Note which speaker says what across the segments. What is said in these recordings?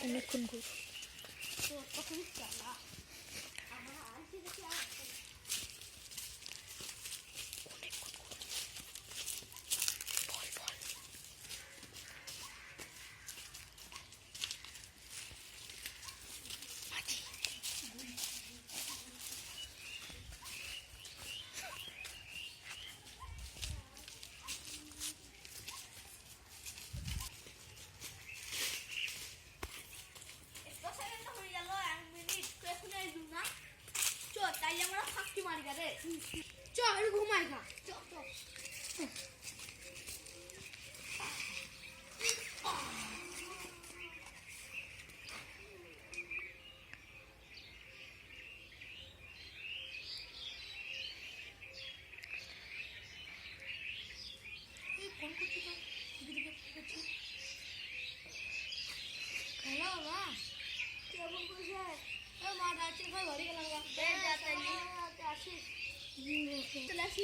Speaker 1: অনেকক্ষণ ঘুর ঘুমাইগা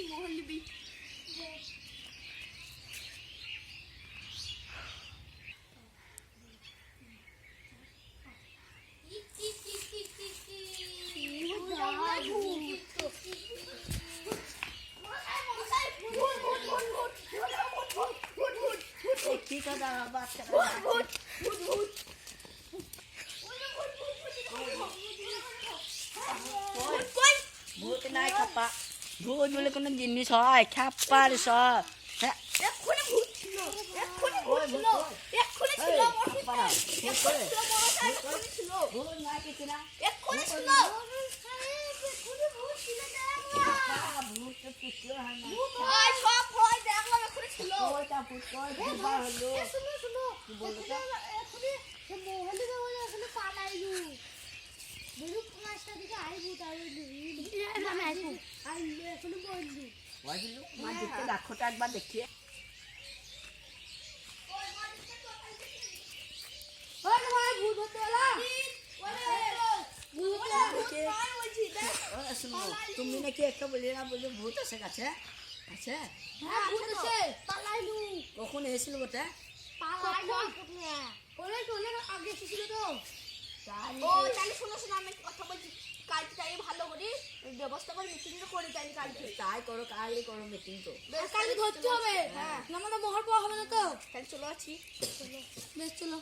Speaker 1: मोहल्ली ভূত নাই খাপা ভূত বলে কোনো জিনিস হয় খাপার সব এক্ষুনি ভূত ছিল এক্ষুনি ভূত ছিল এক্ষুনি ছিল এক্ষুনি ছিল ভূত নাই কিছু না এক্ষুনি ছিল এক্ষুনি ভূত ছিল ভূত তো কিছু হয় না ওই সব ভয় দেখলাম এক্ষুনি ছিল ওইটা ভূত কই বার হলো শুনো শুনো কি বলছো এক্ষুনি মোহল্লি বলে এখানে পালাইলু বেরু পাঁচটা দিকে আইবু তাইলু আমি আইবু আইলে এখনো বললি ওইলু মা দেখতে দেখোটা একবার দেখিয়ে ওই ভাই ভূত হতে এলা ভূত হতে ভাই বলছি দেখ শুনো তুমি নাকি একটা বলি না বলি ভূত আছে কাছে আছে হ্যাঁ ভূত আছে পালাইলু কখন এসেছিল ওটা পালাইলু ওরে চলে আগে এসেছিল তো ও তাহলে শোনো শোনো আমি কথা বলছি কালকে তাই ভালো করে ব্যবস্থা করে মিটিংটা করে তাই কালকে তাই করো কালকে করো মিটিং তো কালকে ধরতে হবে হ্যাঁ আমাদের মোহর পাওয়া হবে না তো তাহলে চলো আছি চলো বেশ চলো